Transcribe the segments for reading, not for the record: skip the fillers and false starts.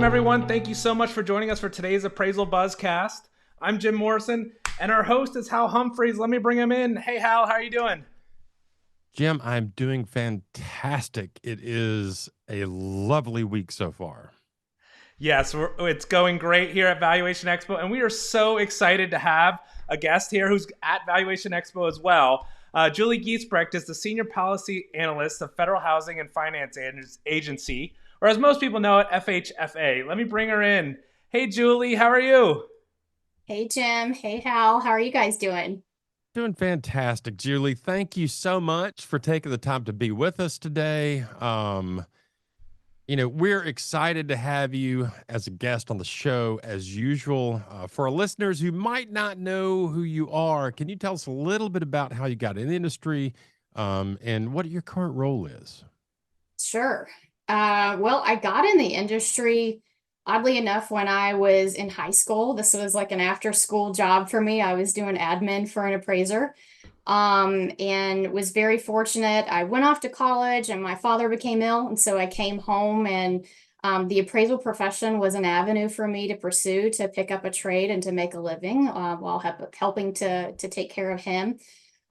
Welcome, everyone. Thank you so much for joining us for today's Appraisal Buzzcast. I'm Jim Morrison, and our host is Hal Humphreys. Let me bring him in. Hey, Hal, how are you doing? Jim, I'm doing fantastic. It is a lovely week so far. Yes, it's going great here at Valuation Expo, and we are so excited to have a guest here who's at Valuation Expo as well. Julie Giesbrecht is the Senior Policy Analyst of Federal Housing and Finance Agency, or as most people know it, FHFA. Let me bring her in. Hey, Julie, how are you? Hey, Jim. Hey, Hal. How are you guys doing? Doing fantastic, Julie. Thank you so much for taking the time to be with us today. We're excited to have you as a guest on the show as usual. For our listeners who might not know who you are, can you tell us a little bit about how you got in the industry and what your current role is? Sure. Well, I got in the industry, oddly enough, when I was in high school. This was like an after-school job for me. I was doing admin for an appraiser, and was very fortunate. I went off to college and my father became ill, and so I came home, and the appraisal profession was an avenue for me to pursue, to pick up a trade and to make a living while helping to take care of him.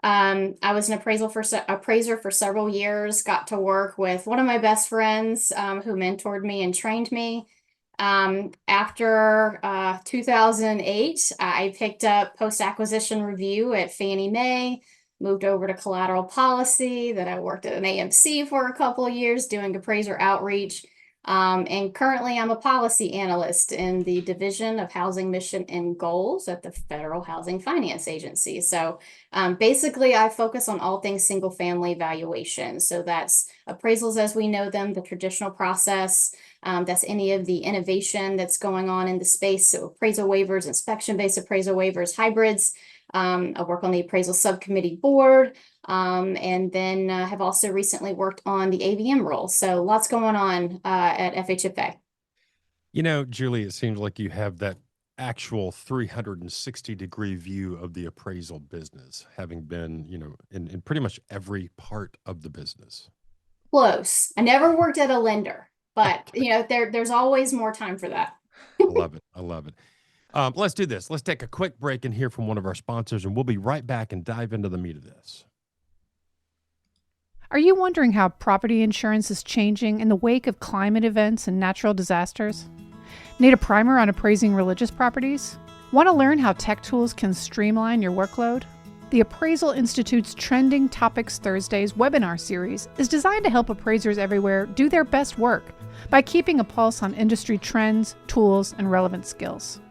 I was an appraiser for several years, got to work with one of my best friends who mentored me and trained me. After 2008, I picked up post-acquisition review at Fannie Mae, moved over to collateral policy. Then I worked at an AMC for a couple of years doing appraiser outreach. And currently I'm a policy analyst in the Division of Housing Mission and Goals at the Federal Housing Finance Agency. So basically I focus on all things single family valuation. So that's appraisals as we know them, the traditional process. That's any of the innovation that's going on in the space. So appraisal waivers, inspection-based appraisal waivers, hybrids. I work on the appraisal subcommittee board, and then have also recently worked on the AVM role. So lots going on at FHFA. Julie, it seems like you have that actual 360-degree view of the appraisal business, having been, in pretty much every part of the business. Close. I never worked at a lender, but there's always more time for that. I love it. I love it. Let's do this. Let's take a quick break and hear from one of our sponsors, and we'll be right back and dive into the meat of this. Are you wondering how property insurance is changing in the wake of climate events and natural disasters? Need a primer on appraising religious properties? Want to learn how tech tools can streamline your workload? The Appraisal Institute's Trending Topics Thursdays webinar series is designed to help appraisers everywhere do their best work by keeping a pulse on industry trends, tools, and relevant skills.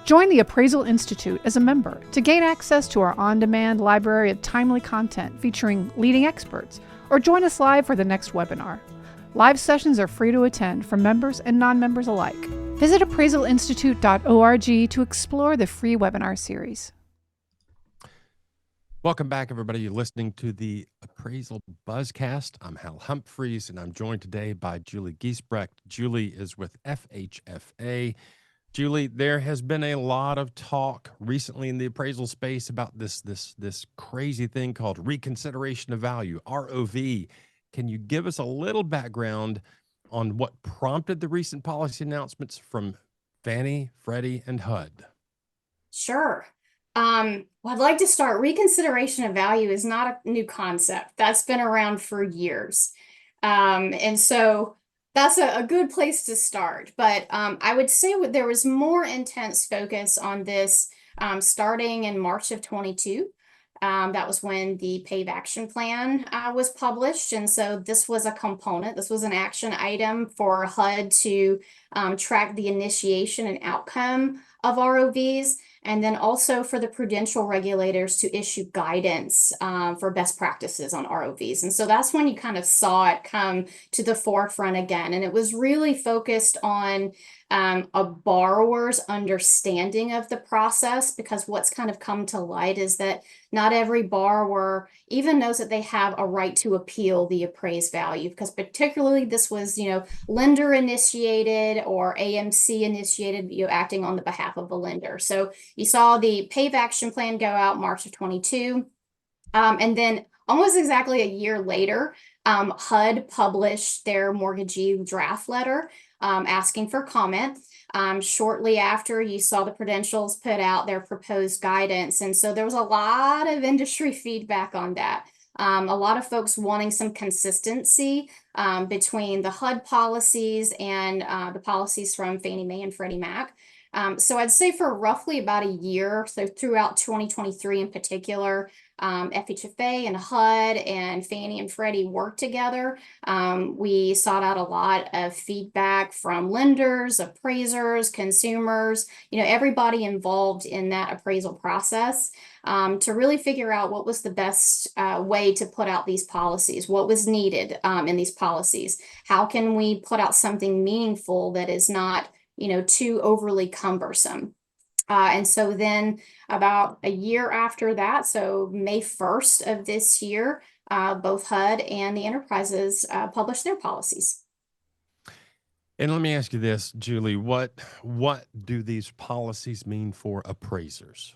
Join the Appraisal Institute as a member to gain access to our on-demand library of timely content featuring leading experts, or join us live for the next webinar. Live sessions are free to attend for members and non-members alike. Visit appraisalinstitute.org to explore the free webinar series. Welcome back, everybody. You're listening to the Appraisal Buzzcast. I'm Hal Humphreys, and I'm joined today by Julie Giesbrecht. Julie is with FHFA. Julie, there has been a lot of talk recently in the appraisal space about this crazy thing called Reconsideration of Value, ROV. Can you give us a little background on what prompted the recent policy announcements from Fannie, Freddie, and HUD? Sure. Well, I'd like to start. Reconsideration of value is not a new concept. That's been around for years. And so that's a good place to start. But I would say there was more intense focus on this starting in March of 22. That was when the PAVE action plan was published. And so this was a component. This was an action item for HUD to track the initiation and outcome of ROVs, and then also for the prudential regulators to issue guidance for best practices on ROVs. And so that's when you kind of saw it come to the forefront again. And it was really focused on a borrower's understanding of the process, because what's kind of come to light is that not every borrower even knows that they have a right to appeal the appraised value, because particularly this was, lender initiated or AMC initiated, acting on the behalf of the lender. So you saw the PAVE action plan go out March of 22. And then almost exactly a year later, HUD published their mortgagee draft letter. asking for comment. Shortly after, you saw the Prudentials put out their proposed guidance. And so there was a lot of industry feedback on that. A lot of folks wanting some consistency between the HUD policies and the policies from Fannie Mae and Freddie Mac. So I'd say for roughly about a year, so throughout 2023 in particular, FHFA and HUD and Fannie and Freddie worked together. We sought out a lot of feedback from lenders, appraisers, consumers, everybody involved in that appraisal process, to really figure out what was the best way to put out these policies, what was needed in these policies. How can we put out something meaningful that is not too overly cumbersome? And so then about a year after that, so May 1st of this year, both HUD and the enterprises published their policies. And let me ask you this, Julie, what do these policies mean for appraisers?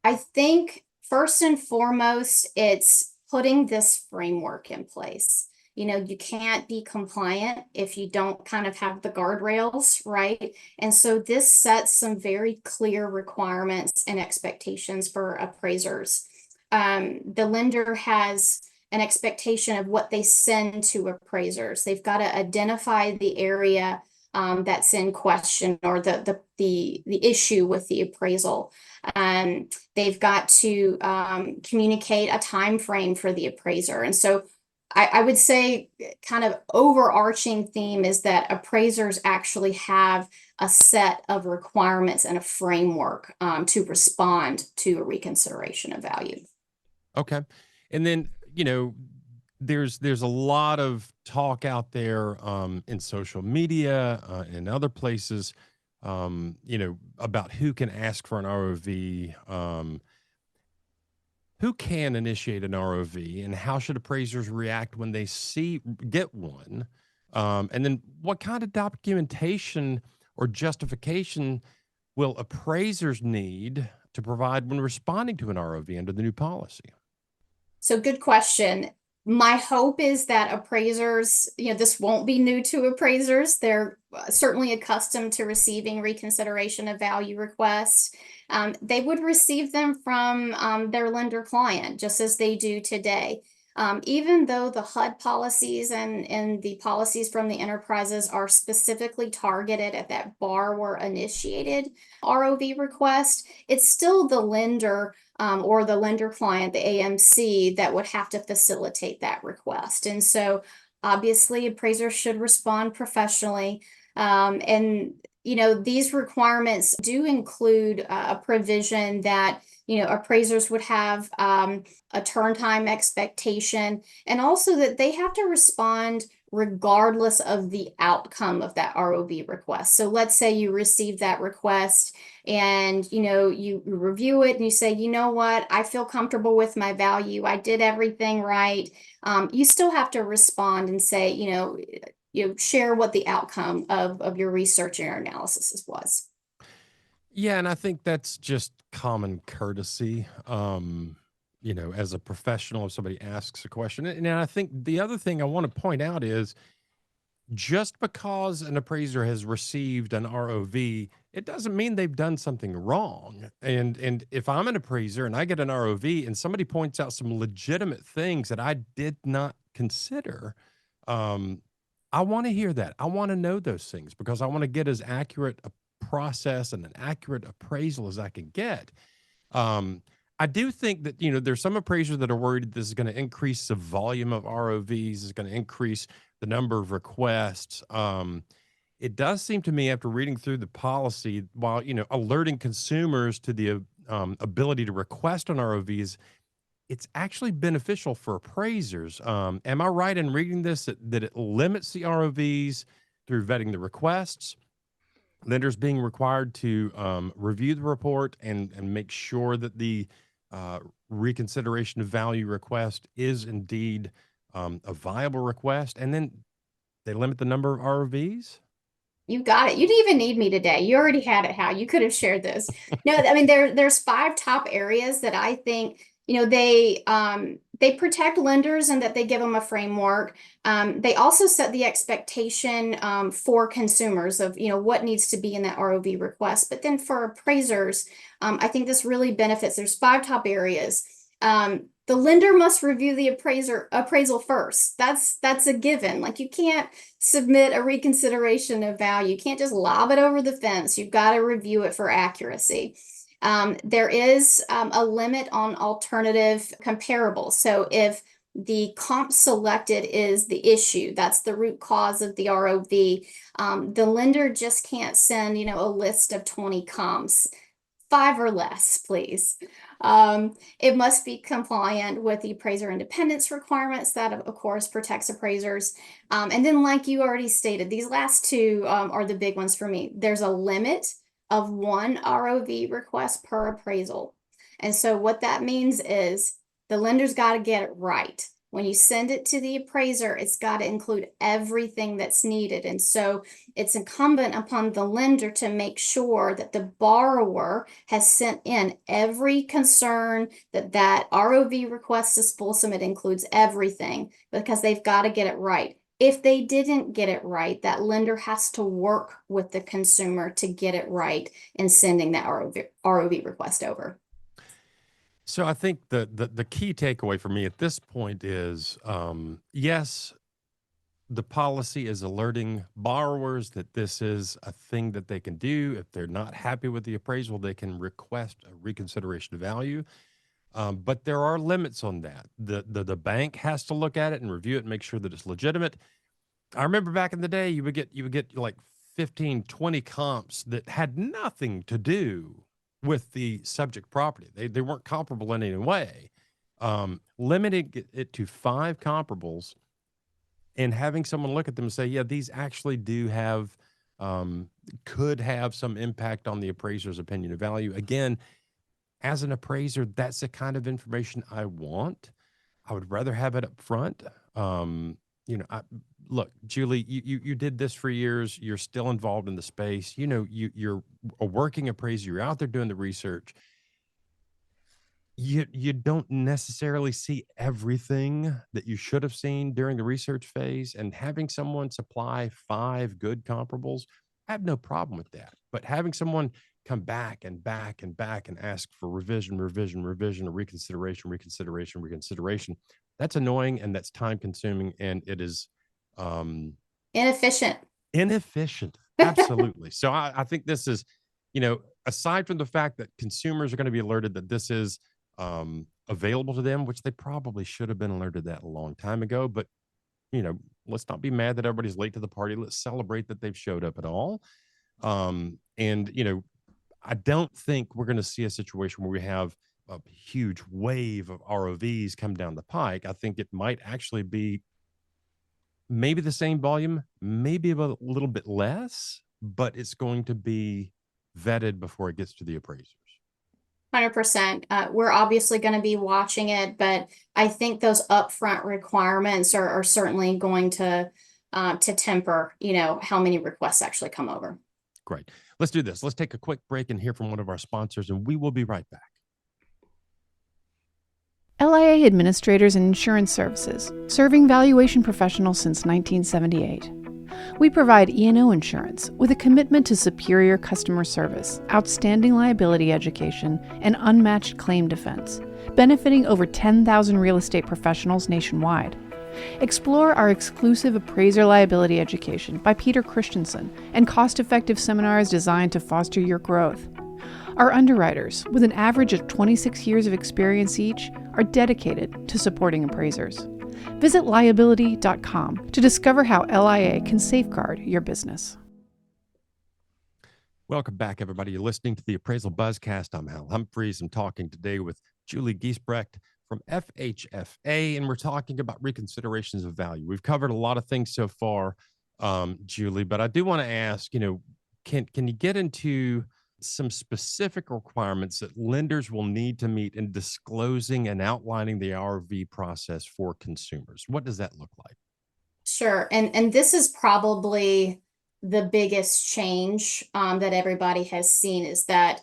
I think first and foremost, it's putting this framework in place. You can't be compliant if you don't kind of have the guardrails, right? And so this sets some very clear requirements and expectations for appraisers. The lender has an expectation of what they send to appraisers. They've got to identify the area that's in question, or the issue with the appraisal. They've got to communicate a time frame for the appraiser. And so I would say kind of overarching theme is that appraisers actually have a set of requirements and a framework to respond to a reconsideration of value. Okay. And then, there's a lot of talk out there in social media and other places, about who can ask for an ROV, who can initiate an ROV, and how should appraisers react when they get one? And then what kind of documentation or justification will appraisers need to provide when responding to an ROV under the new policy? So good question. My hope is that appraisers, this won't be new to appraisers. They're certainly accustomed to receiving reconsideration of value requests. They would receive them from their lender client, just as they do today. Even though the HUD policies and the policies from the enterprises are specifically targeted at that borrower initiated ROV request, it's still the lender or the lender client, the AMC, that would have to facilitate that request. And so obviously appraisers should respond professionally. And these requirements do include a provision that appraisers would have a turn time expectation, and also that they have to respond regardless of the outcome of that ROV request. So let's say you receive that request and you review it and you say, you know what, I feel comfortable with my value, I did everything right. You still have to respond and say, share what the outcome of your research and your analysis was. Yeah, and I think that's just common courtesy. As a professional, if somebody asks a question. And I think the other thing I want to point out is, just because an appraiser has received an ROV, it doesn't mean they've done something wrong. And if I'm an appraiser and I get an ROV and somebody points out some legitimate things that I did not consider, I want to hear that. I want to know those things because I want to get as accurate a process and an accurate appraisal as I can get. I do think that, there's some appraisers that are worried that this is going to increase the volume of ROVs, is going to increase the number of requests. It does seem to me, after reading through the policy, while, alerting consumers to the ability to request on ROVs, it's actually beneficial for appraisers. Am I right in reading this, that it limits the ROVs through vetting the requests, lenders being required to review the report and make sure that the reconsideration of value request is indeed a viable request, and then they limit the number of ROVs? You got it. You didn't even need me today. You already had it, Hal. You could have shared this. No, I mean, there's 5 top areas that I think They protect lenders and that they give them a framework. They also set the expectation for consumers of what needs to be in that ROV request. But then for appraisers, I think this really benefits. There's 5 top areas. The lender must review the appraisal first. That's a given. Like, you can't submit a reconsideration of value. You can't just lob it over the fence. You've got to review it for accuracy. There is a limit on alternative comparables. So if the comp selected is the issue, that's the root cause of the ROV, the lender just can't send, a list of 20 comps. 5 or less, please. It must be compliant with the appraiser independence requirements. That, of course, protects appraisers. And then, like you already stated, these last 2 are the big ones for me. There's a limit of 1 ROV request per appraisal. And so what that means is the lender's got to get it right. When you send it to the appraiser, it's got to include everything that's needed. And so it's incumbent upon the lender to make sure that the borrower has sent in every concern, that ROV request is fulsome. It includes everything, because they've got to get it right. If they didn't get it right, that lender has to work with the consumer to get it right in sending that ROV request over. So I think the key takeaway for me at this point is, yes, the policy is alerting borrowers that this is a thing that they can do. If they're not happy with the appraisal, they can request a reconsideration of value. But there are limits on that. The bank has to look at it and review it and make sure that it's legitimate. I remember back in the day, you would get like 15, 20 comps that had nothing to do with the subject property. They weren't comparable in any way. Limiting it to 5 comparables and having someone look at them and say, yeah, these actually do have, could have some impact on the appraiser's opinion of value. Again, as an appraiser, that's the kind of information I want. I would rather have it up front. Look, Julie, you did this for years. You're still involved in the space. You're a working appraiser. You're out there doing the research. You don't necessarily see everything that you should have seen during the research phase. And having someone supply 5 good comparables, I have no problem with that. But having someone come back and back and back and ask for revision, or reconsideration, that's annoying, and that's time consuming, and it is inefficient. Absolutely. So I think this is, aside from the fact that consumers are going to be alerted that this is available to them, which they probably should have been alerted that a long time ago, but let's not be mad that everybody's late to the party. Let's celebrate that they've showed up at all. I don't think we're going to see a situation where we have a huge wave of ROVs come down the pike. I think it might actually be maybe the same volume, maybe a little bit less, but it's going to be vetted before it gets to the appraisers. 100%. We're obviously going to be watching it, but I think those upfront requirements are certainly going to temper, how many requests actually come over. Great. Let's do this. Let's take a quick break and hear from one of our sponsors, and we will be right back. LIA Administrators and Insurance Services, serving valuation professionals since 1978. We provide E&O insurance with a commitment to superior customer service, outstanding liability education, and unmatched claim defense, benefiting over 10,000 real estate professionals nationwide. Explore our exclusive appraiser liability education by Peter Christensen and cost-effective seminars designed to foster your growth. Our underwriters, with an average of 26 years of experience each, are dedicated to supporting appraisers. Visit liability.com to discover how LIA can safeguard your business. Welcome back, everybody. You're listening to the Appraisal Buzzcast. I'm Hal Humphreys. I'm talking today with Julie Giesbrecht from FHFA, and we're talking about reconsiderations of value. We've covered a lot of things so far, Julie, but I do want to ask, can you get into some specific requirements that lenders will need to meet in disclosing and outlining the ROV process for consumers? What does that look like? Sure. And this is probably the biggest change that everybody has seen, is that,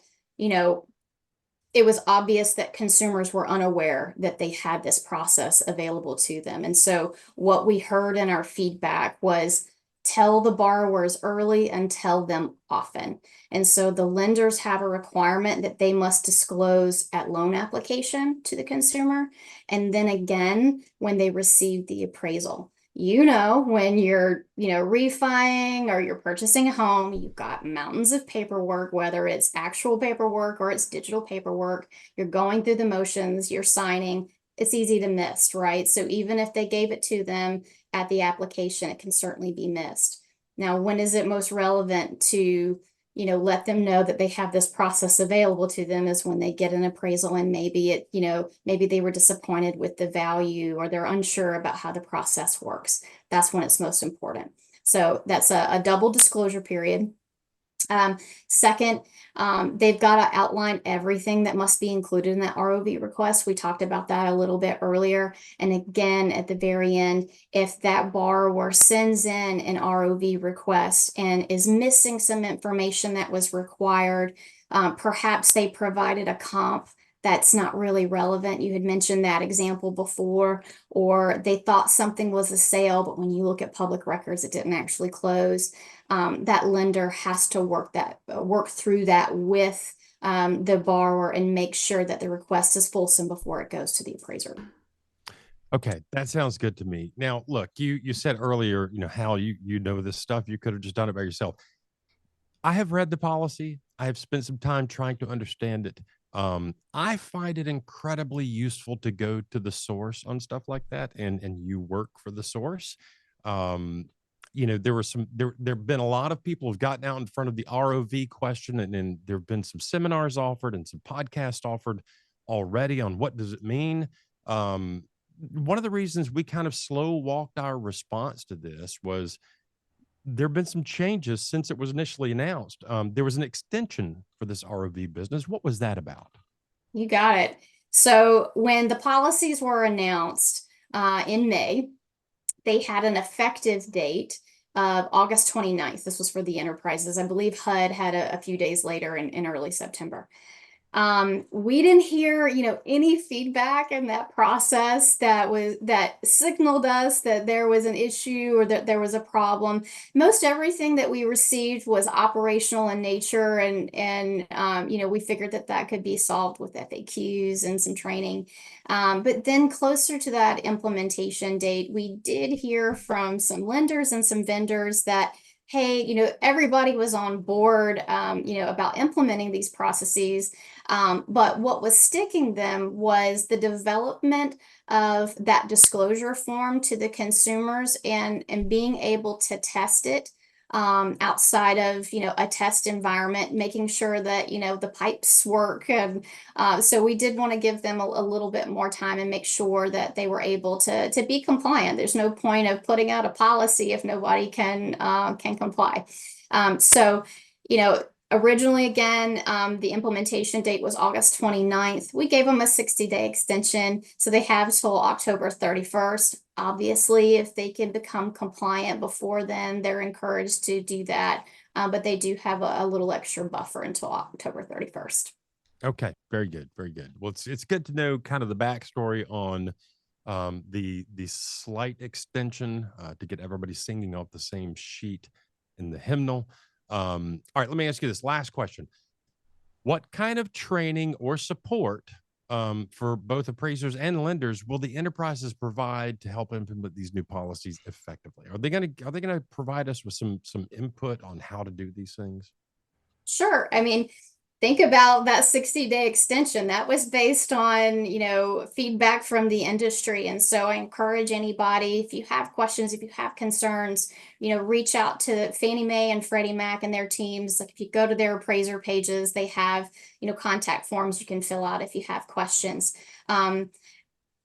it was obvious that consumers were unaware that they had this process available to them. And so what we heard in our feedback was tell the borrowers early and tell them often. And so the lenders have a requirement that they must disclose at loan application to the consumer, and then again when they receive the appraisal. When you're, refining or you're purchasing a home, you've got mountains of paperwork, whether it's actual paperwork or it's digital paperwork. You're going through the motions, you're signing. It's easy to miss, right? So even if they gave it to them at the application, it can certainly be missed. Now, when is it most relevant to let them know that they have this process available to them is when they get an appraisal and maybe maybe they were disappointed with the value or they're unsure about how the process works. That's when it's most important. So that's a double disclosure period. Second, they've got to outline everything that must be included in that ROV request. We talked about that a little bit earlier. And again, at the very end, if that borrower sends in an ROV request and is missing some information that was required, perhaps they provided a comp that's not really relevant. You had mentioned that example before, or they thought something was a sale, but when you look at public records, it didn't actually close. That lender has to work through that with the borrower and make sure that the request is fulsome before it goes to the appraiser. Okay, that sounds good to me. Now, look, you said earlier, how you know this stuff. You could have just done it by yourself. I have read the policy. I have spent some time trying to understand it. I find it incredibly useful to go to the source on stuff like that, and you work for the source. There've been a lot of people who've gotten out in front of the ROV question, and there've been some seminars offered and some podcasts offered already on what does it mean. One of the reasons we kind of slow walked our response to this was there have been some changes since it was initially announced. There was an extension for this ROV business. What was that about? You got it. So when the policies were announced in May, they had an effective date of August 29th. This was for the enterprises. I believe HUD had a few days later in early September. We didn't hear, any feedback in that process that signaled us that there was an issue or that there was a problem. Most everything that we received was operational in nature, and we figured that could be solved with FAQs and some training. But then closer to that implementation date, we did hear from some lenders and some vendors that, hey, everybody was on board, about implementing these processes. But what was sticking them was the development of that disclosure form to the consumers and being able to test it outside of, a test environment, making sure that, the pipes work. And so we did want to give them a little bit more time and make sure that they were able to be compliant. There's no point of putting out a policy if nobody can comply. Originally, again, the implementation date was August 29th. We gave them a 60-day extension, so they have till October 31st. Obviously, if they can become compliant before then, they're encouraged to do that. But they do have a little extra buffer until October 31st. Okay, very good, very good. Well, it's good to know kind of the backstory on the slight extension to get everybody singing off the same sheet in the hymnal. All right, let me ask you this last question. What kind of training or support for both appraisers and lenders will the enterprises provide to help implement these new policies effectively? Are they going to provide us with some input on how to do these things? Sure. I mean, think about that 60-day extension. That was based on, feedback from the industry. And so I encourage anybody, if you have questions, if you have concerns, reach out to Fannie Mae and Freddie Mac and their teams. Like if you go to their appraiser pages, they have, contact forms you can fill out if you have questions.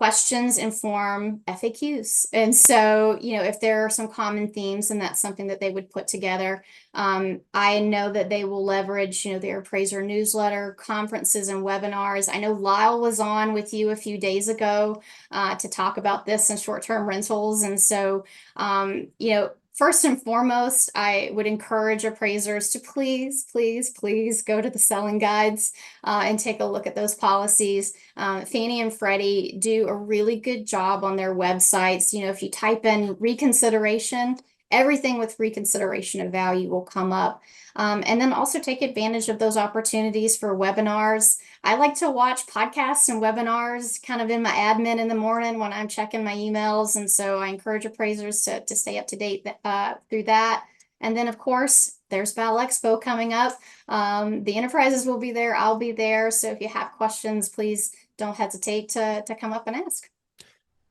Questions inform FAQs. And so, if there are some common themes, and that's something that they would put together. I know that they will leverage, their appraiser newsletter, conferences, and webinars. I know Lyle was on with you a few days ago to talk about this in short-term rentals. And so, First and foremost, I would encourage appraisers to please, please, please go to the selling guides and take a look at those policies. Fannie and Freddie do a really good job on their websites. You know, if you type in reconsideration, everything with reconsideration of value will come up. And then also take advantage of those opportunities for webinars. I like to watch podcasts and webinars kind of in my admin in the morning when I'm checking my emails. And so I encourage appraisers to stay up to date through that. And then, of course, there's Val Expo coming up. The enterprises will be there. I'll be there. So if you have questions, please don't hesitate to come up and ask.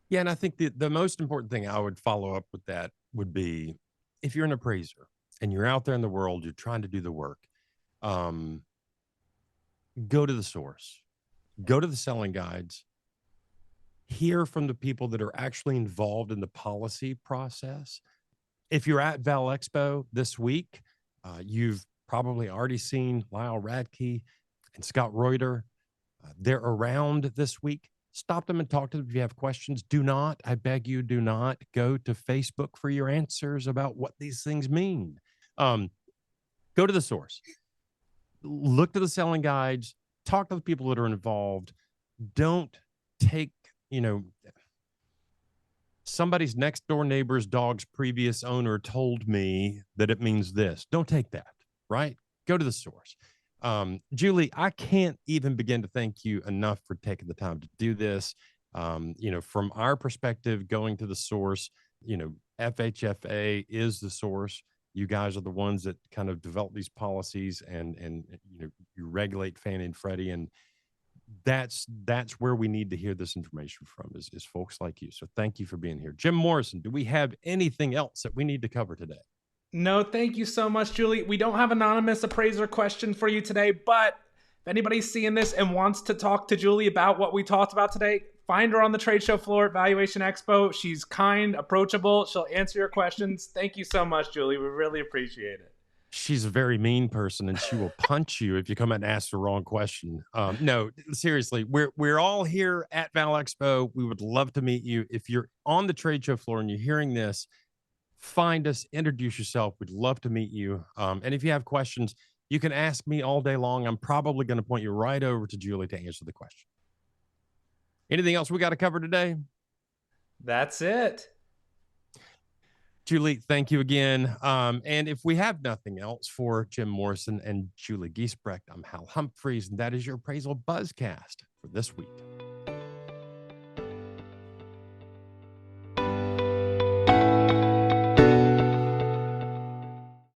Yeah, and I think the most important thing I would follow up with that would be, if you're an appraiser and you're out there in the world, you're trying to do the work, go to the source, go to the selling guides, hear from the people that are actually involved in the policy process. If you're at Val Expo this week, you've probably already seen Lyle Radke and Scott Reuter. They're around this week. Stop them and talk to them if you have questions. Do not, I beg you, do not go to Facebook for your answers about what these things mean. Go to the source. Look to the selling guides. Talk to the people that are involved. Don't take, somebody's next door neighbor's dog's previous owner told me that it means this. Don't take that, right? Go to the source. Julie, I can't even begin to thank you enough for taking the time to do this. From our perspective, going to the source, FHFA is the source. You guys are the ones that kind of develop these policies and you regulate Fannie and Freddie. And that's where we need to hear this information from is folks like you. So thank you for being here. Jim Morrison, do we have anything else that we need to cover today? No, thank you so much, Julie. We don't have an anonymous appraiser question for you today, but if anybody's seeing this and wants to talk to Julie about what we talked about today, find her on the trade show floor at Valuation Expo. She's kind, approachable. She'll answer your questions. Thank you so much, Julie. We really appreciate it. She's a very mean person, and she will punch you if you come and ask the wrong question. No, seriously, we're all here at Val Expo. We would love to meet you. If you're on the trade show floor and you're hearing this, find us, introduce yourself. We'd love to meet you. And if you have questions, you can ask me all day long. I'm probably going to point you right over to Julie to answer the question. Anything else we got to cover today? That's it. Julie, thank you again. And if we have nothing else, for Jim Morrison and Julie Giesbrecht, I'm Hal Humphreys, and that is your Appraisal Buzzcast for this week.